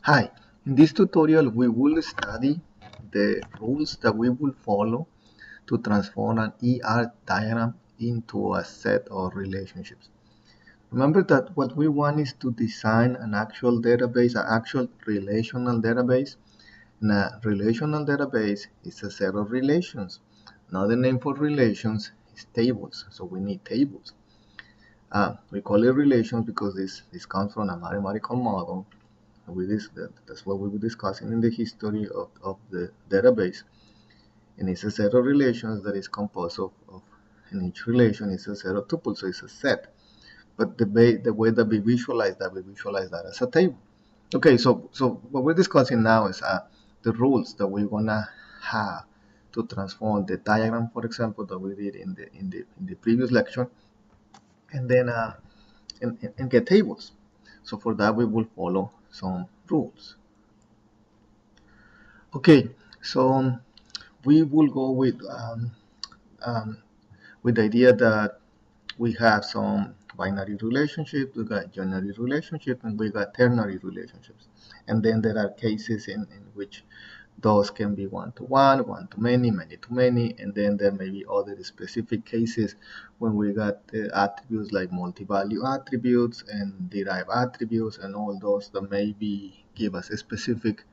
Hi, in this tutorial we will study the rules that we will follow to transform an ER diagram into a set of relationships. Remember that what we want is to design an actual database, an actual relational database. And a relational database is a set of relations. Another name for relations is tables, so we need tables. We call it relations because this comes from a mathematical model. That's what we were discussing in the history of the database. And it's a set of relations that is composed of and each relation is a set of tuples, so it's a set. But the way that we visualize that as a table. Okay, so what we're discussing now is the rules that we're gonna have to transform the diagram, for example, that we did in the previous lecture, and then and get tables. So for that we will follow some rules. Okay, so we will go um, with the idea that we have some binary relationships, we got unary relationship, and we got ternary relationships. And then there are cases in which those can be one-to-one, one-to-many, many-to-many, and then there may be other specific cases when we got attributes like multi-value attributes and derived attributes and all those that maybe give us a specific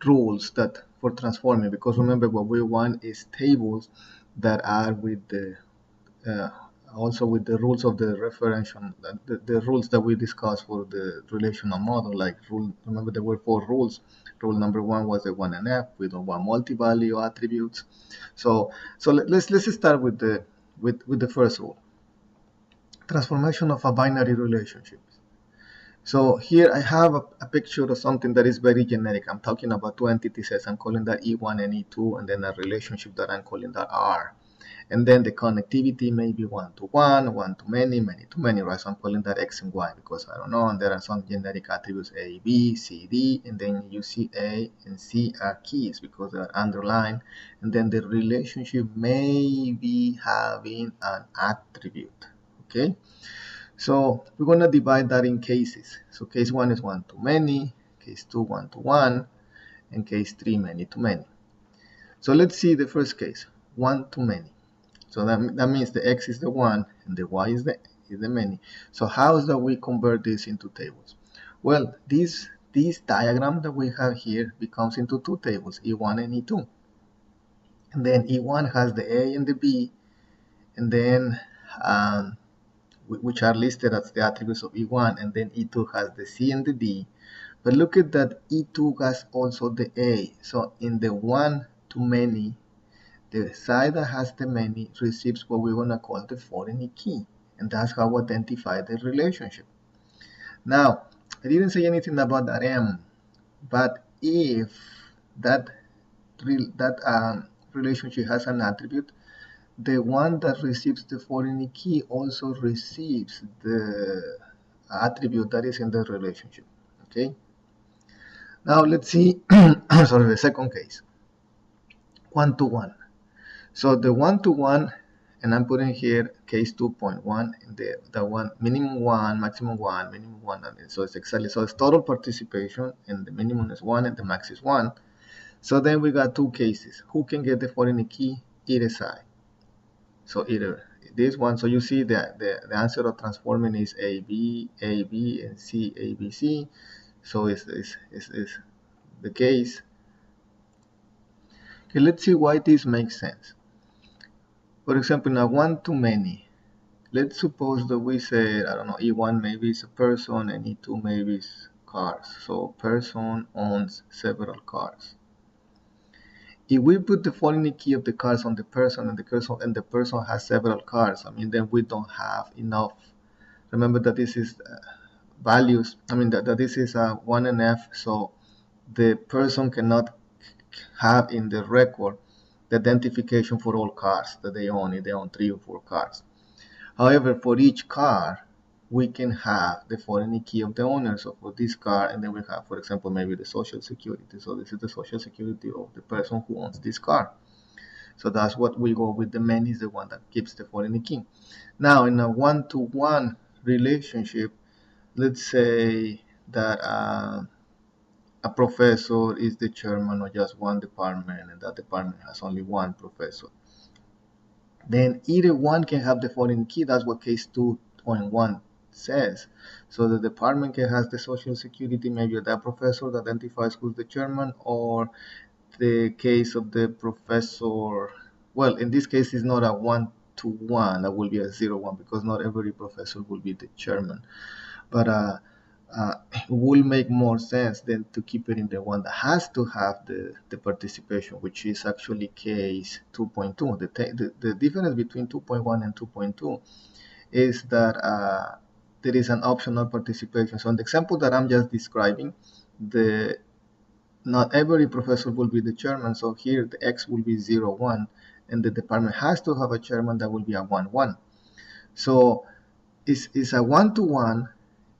rules that for transforming, because remember what we want is tables that are with the uh, also with the rules of the referential, the rules that we discussed for the relational model. Like rule, remember there were four rules. Rule number one was the 1NF. We don't want multi-value attributes. So let's start with the first rule: transformation of a binary relationship. So here I have a picture of something that is very generic. I'm talking about two entity sets. I'm calling that E1 and E2, and then a relationship that I'm calling that R. And then the connectivity may be one-to-one, one-to-many, many-to-many, right? So I'm calling that X and Y because I don't know. And there are some generic attributes A, B, C, D, and then you see A and C are keys because they are underlined. And then the relationship may be having an attribute, okay? So we're going to divide that in cases. So case 1 is one-to-many, case 2 one-to-one, and case 3 many-to-many. So let's see the first case, one-to-many. So that means the X is the 1 and the Y is the many. So how is that we convert this into tables? Well, this diagram that we have here becomes into two tables, E1 and E2. And then E1 has the A and the B, and then which are listed as the attributes of E1, and then E2 has the C and the D. But look at that, E2 has also the A. So in the one-to-many, the side that has the many receives what we're going to call the foreign key. And that's how we identify the relationship. Now, I didn't say anything about that M, but if that, relationship has an attribute, the one that receives the foreign key also receives the attribute that is in the relationship. Okay. Now let's see, sorry, the second case, one-to-one. So the one-to-one, and I'm putting here case 2.1, the one minimum one, maximum one, minimum one. So it's exactly, so it's total participation, and the minimum is 1 and the max is 1. So then we got two cases. Who can get the foreign key? Either side. So either this one, so you see that the answer of transforming is A, B, and C, A, B, C. So it's the case. Okay, let's see why this makes sense. For example, now one-to-many. Let's suppose that we say, I don't know, E1 maybe is a person and E2 maybe is cars. So person owns several cars. If we put the foreign key of the cars on the person and the person has several cars, I mean, then we don't have enough. Remember that this is values. I mean that this is a 1NF, so the person cannot have in the record the identification for all cars that they own if they own 3 or 4 cars. However, for each car, we can have the foreign key of the owner. So for this car, and then we have, for example, maybe the social security. So this is the social security of the person who owns this car. So that's what we go with. The many is the one that keeps the foreign key. Now, in a one-to-one relationship, let's say that a professor is the chairman of just one department and that department has only one professor, then either one can have the foreign key. That's what case 2.1 says. So the department can have the social security, maybe that professor that identifies who's the chairman, or the case of the professor. Well, in this case, it's not a 1-to-1, that will be a 0-1 because not every professor will be the chairman. But it will make more sense than to keep it in the one that has to have the participation, which is actually case 2.2. The difference between 2.1 and 2.2 is that there is an optional participation. So in the example that I'm just describing, the not every professor will be the chairman. So here the X will be 0-1, and the department has to have a chairman that will be a 1-1. So it's a 1-to-1,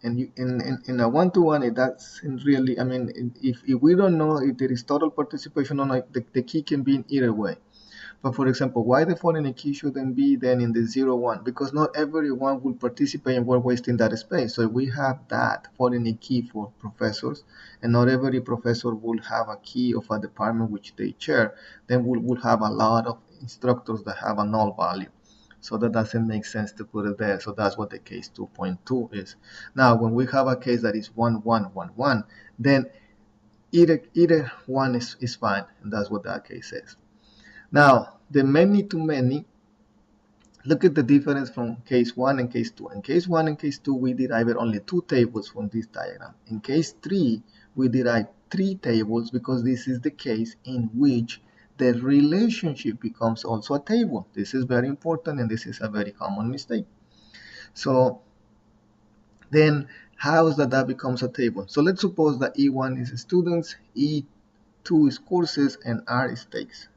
and in a 1-to-1 it doesn't really, I mean, if we don't know if there is total participation or not, the key can be in either way. But for example, why the foreign key shouldn't be then in the 0-1? Because not everyone will participate and we're wasting that space. So if we have that foreign key for professors, and not every professor will have a key of a department which they chair, then we'll have a lot of instructors that have a null value. So that doesn't make sense to put it there. So that's what the case 2.2 is. Now, when we have a case that is 1-1-1-1, then either one is fine, and that's what that case is. Now, the many-to-many, look at the difference from case 1 and case 2. In case 1 and case 2, we derived only 2 tables from this diagram. In case 3, we derived 3 tables because this is the case in which the relationship becomes also a table. This is very important, and this is a very common mistake. So then how is that becomes a table? So let's suppose that E1 is students, E2 is courses, and R is takes.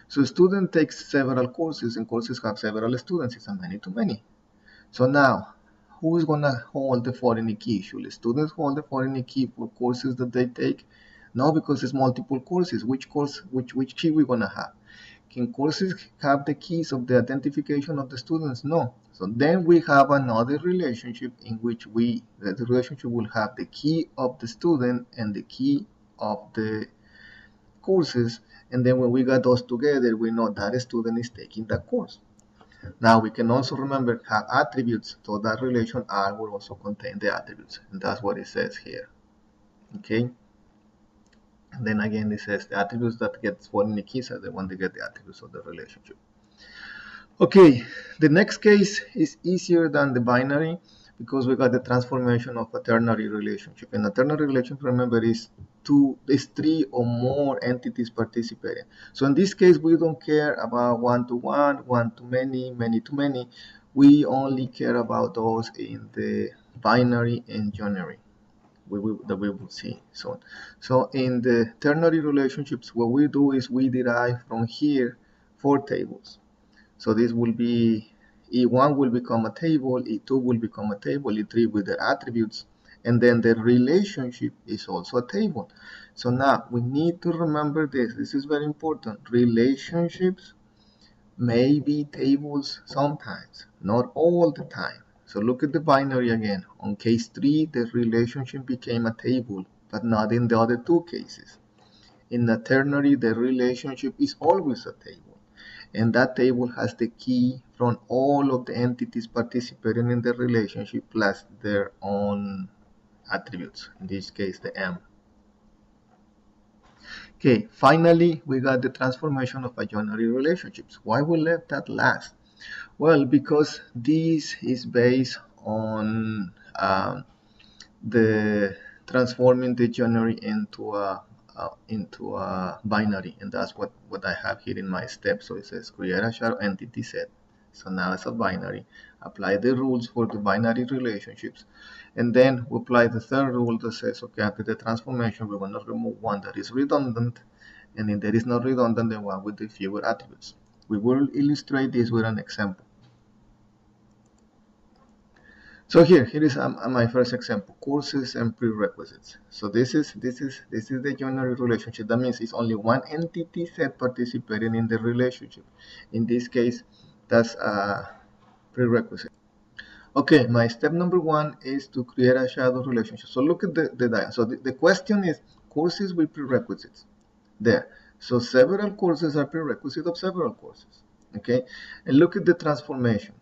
So a student takes several courses, and courses have several students. It's a many-to-many. So now, who is going to hold the foreign key? Should students hold the foreign key for courses that they take? No, because it's multiple courses. Which key we going to have? Can courses have the keys of the identification of the students? No. So then we have another relationship in which the relationship will have the key of the student and the key of the courses, and then when we got those together, we know that student is taking that course. Now we can also remember have attributes, so that relation R will also contain the attributes, and that's what it says here. Okay. And then again, it says the attributes that get foreign keys are the ones that get the attributes of the relationship. Okay, the next case is easier than the binary because we got the transformation of a ternary relationship. And a ternary relationship, remember, is 3 or more entities participating. So in this case, we don't care about 1-to-1, 1-to-many, many-to-many. We only care about those in the binary and unary that we will see soon. So in the ternary relationships, what we do is we derive from here 4 tables. So this will be E1 will become a table, E2 will become a table, E3 with their attributes, and then the relationship is also a table. So now we need to remember this. This is very important. Relationships may be tables sometimes, not all the time. So look at the binary again. On case 3, the relationship became a table, but not in the other 2 cases. In the ternary, the relationship is always a table, and that table has the key from all of the entities participating in the relationship plus their own attributes, in this case the M. Okay, finally we got the transformation of unary relationships. Why we left that last? Well, because this is based on the transforming the unary into a binary, and that's what I have here in my step. So it says create a shadow entity set. So now it's a binary. Apply the rules for the binary relationships, and then we apply the third rule that says, okay, after the transformation, we're going to remove one that is redundant, and if there is not redundant, then one with the fewer attributes. We will illustrate this with an example. So here is my first example: courses and prerequisites. So this is the unary relationship. That means it's only one entity set participating in the relationship. In this case, that's a prerequisite. Okay, my step number 1 is to create a shadow relationship. So look at the diagram. So the question is, courses with prerequisites there. So several courses are prerequisite of several courses. Okay, and look at the transformation.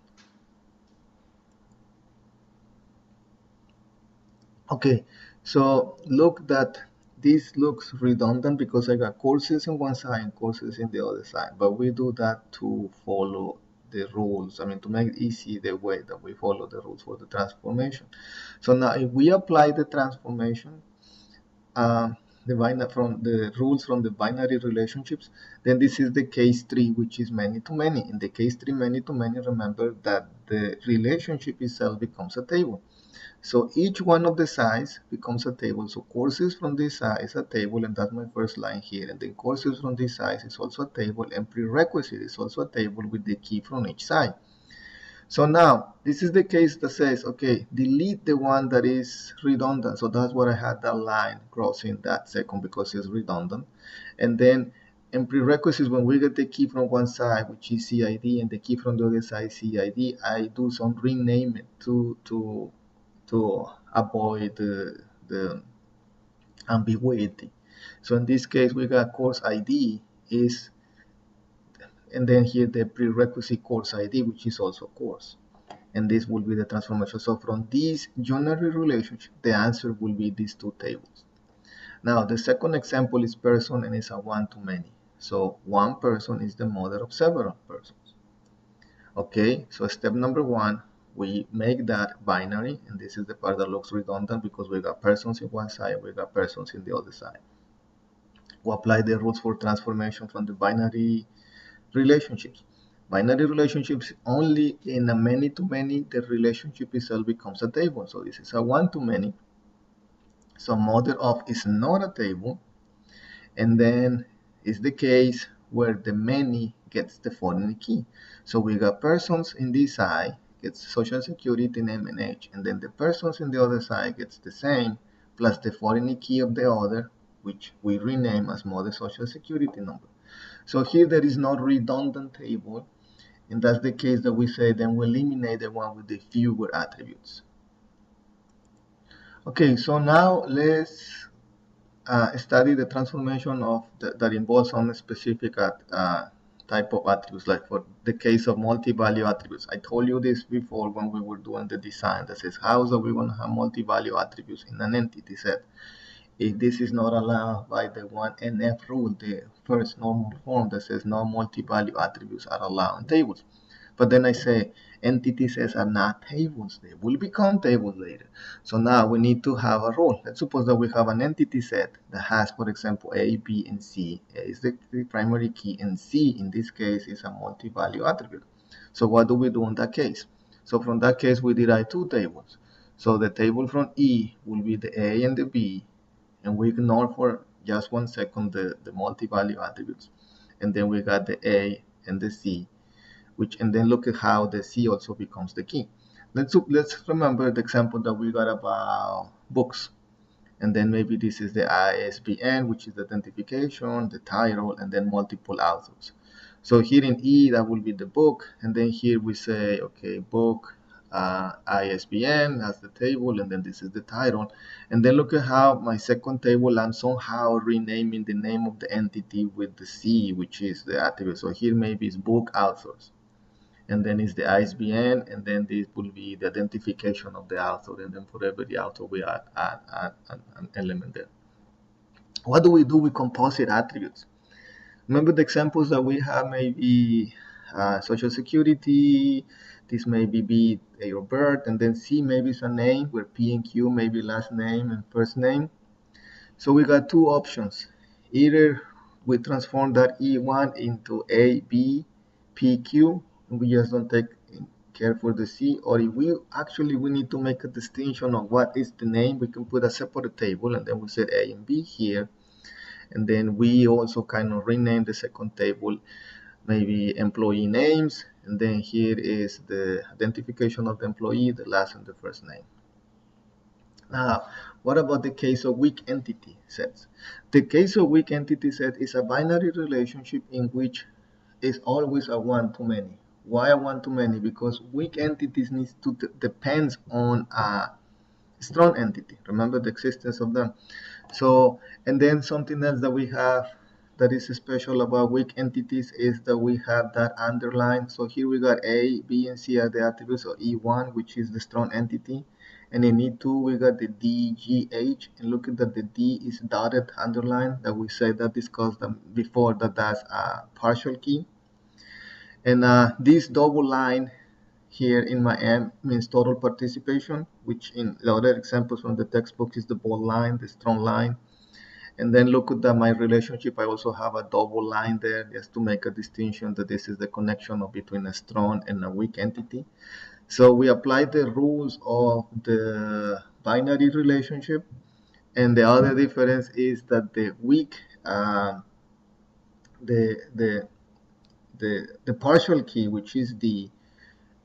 Okay, so look that this looks redundant because I got courses in one side and courses in the other side, but we do that to follow the rules. I mean, to make it easy the way that we follow the rules for the transformation. So now if we apply the transformation, from the rules from the binary relationships, then this is the case 3, which is many to many. In the case 3, many to many, remember that the relationship itself becomes a table. So each one of the sides becomes a table. So courses from this side is a table, and that's my first line here. And then courses from this side is also a table, and prerequisite is also a table with the key from each side. So now this is the case that says, okay, delete the one that is redundant. So that's what I had that line crossing that second because it's redundant. And then in prerequisites, when we get the key from one side, which is CID, and the key from the other side, CID, I do some renaming to avoid the ambiguity. So in this case, we got course ID is, and then here the prerequisite course ID, which is also course. And this will be the transformation. So from this unary relationship, the answer will be these two tables. Now, the second example is person, and it's a one-to-many. So one person is the mother of several persons. Okay, so step number 1, we make that binary, and this is the part that looks redundant because we got persons in one side, we got persons in the other side. We apply the rules for transformation from the binary relationships. Binary relationships, only in a many to many, the relationship itself becomes a table. So this is a one to many. So mother of is not a table, and then is the case where the many gets the foreign key. So we got persons in this side gets social security name and age, and then the persons in the other side gets the same plus the foreign key of the other, which we rename as mother social security number. So here there is no redundant table, and that's the case that we say then we eliminate the one with the fewer attributes. Okay, so now let's study the transformation of that involves some specific type of attributes, like for the case of multi-value attributes. I told you this before when we were doing the design that says how are we going to have multi-value attributes in an entity set if this is not allowed by the 1NF rule, the first normal form that says no multi-value attributes are allowed in tables. But then I say entity sets are not tables. They will become tables later. So now we need to have a rule. Let's suppose that we have an entity set that has, for example, A, B, and C. A is the primary key, and C in this case is a multi-value attribute. So what do we do in that case? So from that case, we derive two tables. So the table from E will be the A and the B, and we ignore for just 1 second the multi-value attributes. And then we got the A and the C, and then look at how the C also becomes the key. Let's remember the example that we got about books. And then maybe this is the ISBN, which is the identification, the title, and then multiple authors. So here in E, that will be the book. And then here we say, okay, book, ISBN, that's the table, and then this is the title. And then look at how my second table, I'm somehow renaming the name of the entity with the C, which is the attribute. So here maybe it's book authors, and then it's the ISBN, and then this will be the identification of the author, and then for every author we add an element there. What do we do with composite attributes? Remember the examples that we have, maybe social security, this maybe be date of birth, and then C maybe is a name, where P and Q maybe last name and first name. So we got two options. Either we transform that E1 into A, B, P, Q, and we just don't take care for the C, or if we need to make a distinction of what is the name, we can put a separate table, and then we set A and B here. And then we also kind of rename the second table, maybe employee names, and then here is the identification of the employee, the last and the first name. Now, what about the case of weak entity sets? The case of weak entity set is a binary relationship in which is always a one-to-many. Why a one-to-many? Because weak entities needs to depends on a strong entity. Remember the existence of them. So, and then something else that we have that is special about weak entities is that we have that underline. So here we got A, B, and C are the attributes of E1, which is the strong entity. And in E2, we got the D, G, H. And look at that the D is dotted underline that we said that discussed before that that's a partial key. And this double line here in my M means total participation, which in the other examples from the textbook is the bold line, the strong line. And then look at my relationship. I also have a double line there just to make a distinction that this is the connection between a strong and a weak entity. So we apply the rules of the binary relationship. And the other difference is that the weak, the, the, the partial key, which is the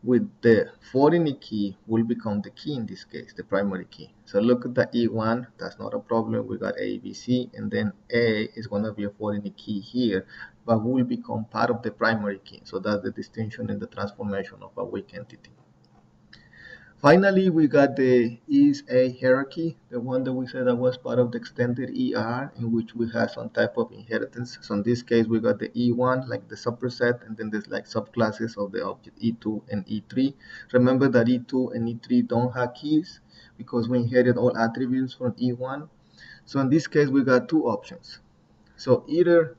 with the foreign key will become the key in this case, the primary key. So look at the E1, that's not a problem. We got A, B, C, and then A is going to be a foreign key here, but will become part of the primary key. So that's the distinction in the transformation of a weak entity. Finally, we got the is a hierarchy, the one that we said that was part of the extended ER, in which we have some type of inheritance. So in this case, we got the E1, like the superset, and then there's like subclasses of the object E2 and E3. Remember that E2 and E3 don't have keys because we inherit all attributes from E1. So in this case, we got two options. So either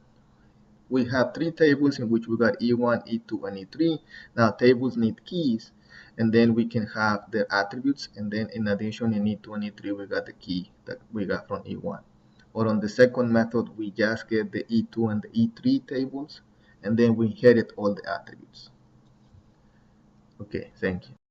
we have three tables in which we got E1, E2, and E3. Now tables need keys, and then we can have their attributes, and then in addition in E2 and E3 we got the key that we got from E1. Or on the second method, we just get the E2 and the E3 tables, and then we inherit all the attributes. Okay, thank you.